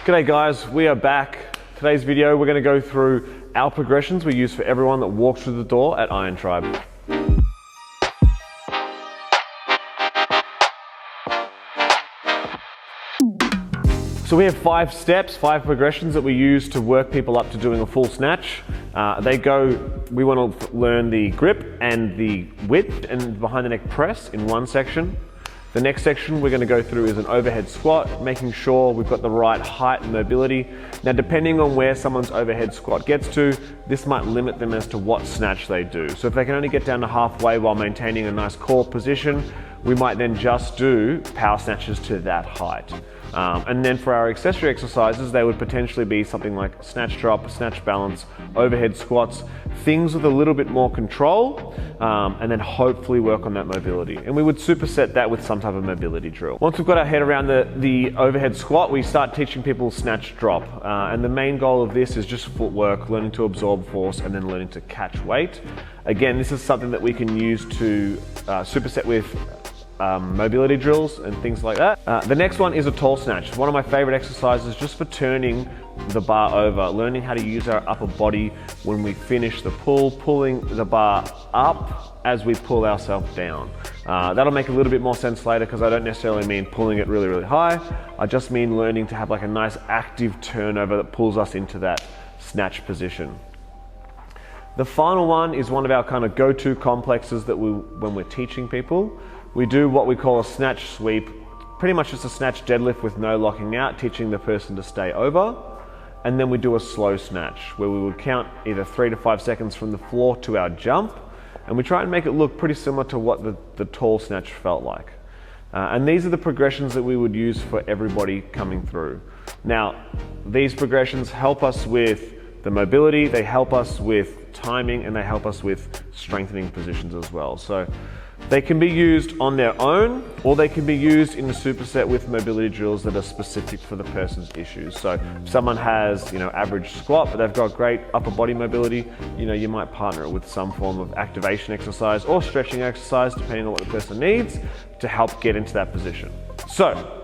G'day guys, we are back. Today's video we're going to go through our progressions we use for everyone that walks through the door at Iron Tribe. So we have 5 steps, 5 progressions that we use to work people up to doing a full snatch. We want to learn the grip and the width and behind the neck press in one section. The next section we're going to go through is an overhead squat, making sure we've got the right height and mobility. Now depending on where someone's overhead squat gets to, this might limit them as to what snatch they do. So if they can only get down to halfway while maintaining a nice core position, we might then just do power snatches to that height. And then for our accessory exercises, they would potentially be something like snatch drop, snatch balance, overhead squats, things with a little bit more control, and then hopefully work on that mobility. And we would superset that with some type of mobility drill. Once we've got our head around the overhead squat, we start teaching people snatch drop. And the main goal of this is just footwork, learning to absorb force, and then learning to catch weight. Again, this is something that we can use to superset with mobility drills and things like that. The next one is a tall snatch. One of my favorite exercises just for turning the bar over, learning how to use our upper body when we finish the pull, pulling the bar up as we pull ourselves down. That'll make a little bit more sense later because I don't necessarily mean pulling it really, really high. I just mean learning to have like a nice active turnover that pulls us into that snatch position. The final one is one of our kind of go-to complexes that when we're teaching people. We do what we call a snatch sweep, pretty much just a snatch deadlift with no locking out, teaching the person to stay over. And then we do a slow snatch where we would count either 3 to 5 seconds from the floor to our jump. And we try and make it look pretty similar to what the tall snatch felt like. And these are the progressions that we would use for everybody coming through. Now, these progressions help us with the mobility, they help us with timing, and they help us with strengthening positions as well. So they can be used on their own, or they can be used in a superset with mobility drills that are specific for the person's issues. So if someone has, average squat, but they've got great upper body mobility, you might partner it with some form of activation exercise or stretching exercise, depending on what the person needs to help get into that position. So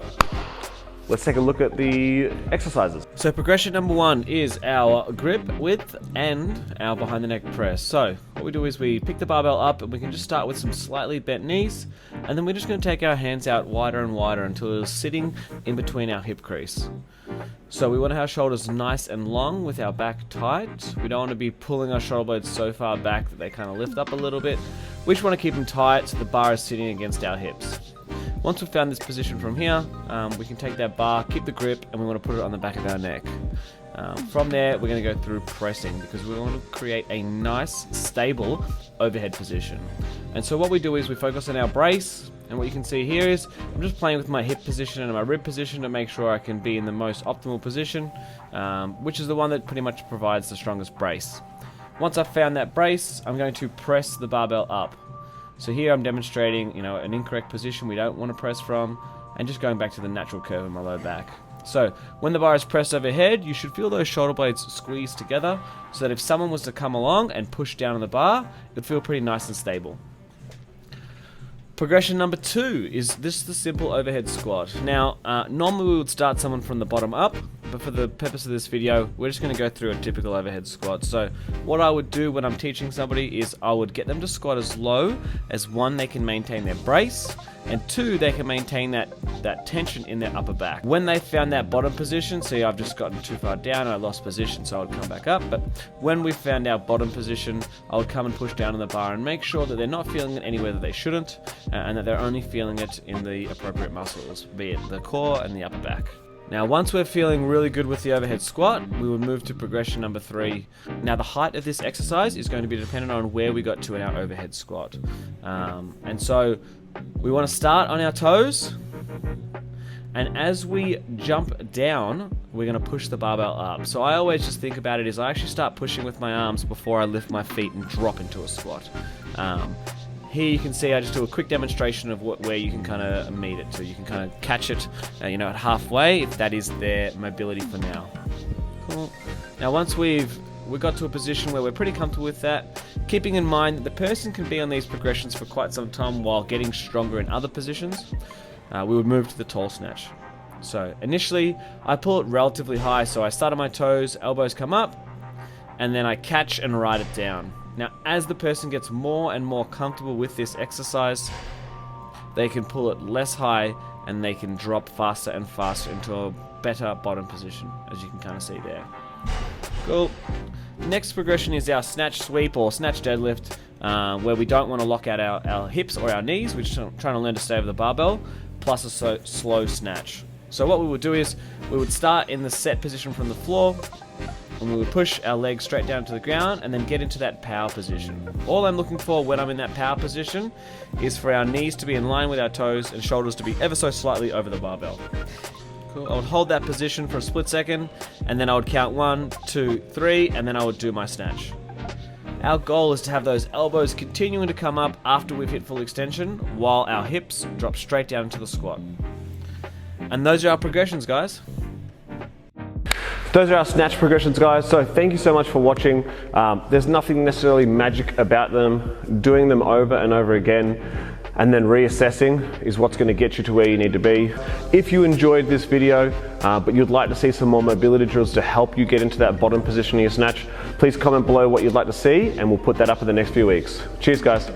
let's take a look at the exercises. So progression number 1 is our grip, width, and our behind the neck press. So what we do is we pick the barbell up and we can just start with some slightly bent knees, and then we're just going to take our hands out wider and wider until it's sitting in between our hip crease. So we want to have our shoulders nice and long with our back tight. We don't want to be pulling our shoulder blades so far back that they kind of lift up a little bit. We just want to keep them tight so the bar is sitting against our hips. Once we've found this position from here, we can take that bar, keep the grip, and we want to put it on the back of our neck. From there, we're going to go through pressing because we want to create a nice, stable overhead position. And so what we do is we focus on our brace, and what you can see here is I'm just playing with my hip position and my rib position to make sure I can be in the most optimal position, which is the one that pretty much provides the strongest brace. Once I've found that brace, I'm going to press the barbell up. So here I'm demonstrating, an incorrect position we don't want to press from, and just going back to the natural curve in my low back. So when the bar is pressed overhead, you should feel those shoulder blades squeeze together, so that if someone was to come along and push down on the bar, it would feel pretty nice and stable. Progression number 2 is the simple overhead squat. Now, normally we would start someone from the bottom up, but for the purpose of this video, we're just going to go through a typical overhead squat. So what I would do when I'm teaching somebody is I would get them to squat as low as 1, they can maintain their brace, and 2, they can maintain that tension in their upper back. When they found that bottom position, see I've just gotten too far down, I lost position, so I would come back up, but when we found our bottom position, I would come and push down on the bar and make sure that they're not feeling it anywhere that they shouldn't, and that they're only feeling it in the appropriate muscles, be it the core and the upper back. Now once we're feeling really good with the overhead squat, we will move to progression number 3. Now the height of this exercise is going to be dependent on where we got to in our overhead squat. And so we want to start on our toes, and as we jump down, we're going to push the barbell up. So I always just think about it as I actually start pushing with my arms before I lift my feet and drop into a squat. Here you can see I just do a quick demonstration of where you can kind of meet it to. You can kind of catch it, at halfway if that is their mobility for now. Cool. Now once we got to a position where we're pretty comfortable with that, keeping in mind that the person can be on these progressions for quite some time while getting stronger in other positions, we would move to the tall snatch. So initially, I pull it relatively high, so I start on my toes, elbows come up, and then I catch and ride it down. Now, as the person gets more and more comfortable with this exercise, they can pull it less high and they can drop faster and faster into a better bottom position, as you can kind of see there. Cool. Next progression is our snatch sweep or snatch deadlift, where we don't want to lock out our hips or our knees. We're just trying to learn to stay over the barbell, plus a slow snatch. So what we would do is, we would start in the set position from the floor, and we would push our legs straight down to the ground and then get into that power position. All I'm looking for when I'm in that power position is for our knees to be in line with our toes and shoulders to be ever so slightly over the barbell. Cool. I would hold that position for a split second, and then I would count 1, 2, 3, and then I would do my snatch. Our goal is to have those elbows continuing to come up after we've hit full extension, while our hips drop straight down into the squat. And those are our progressions, guys. Those are our snatch progressions, guys. So thank you so much for watching. There's nothing necessarily magic about them. Doing them over and over again and then reassessing is what's going to get you to where you need to be. If you enjoyed this video, but you'd like to see some more mobility drills to help you get into that bottom position of your snatch, please comment below what you'd like to see, and we'll put that up in the next few weeks. Cheers, guys.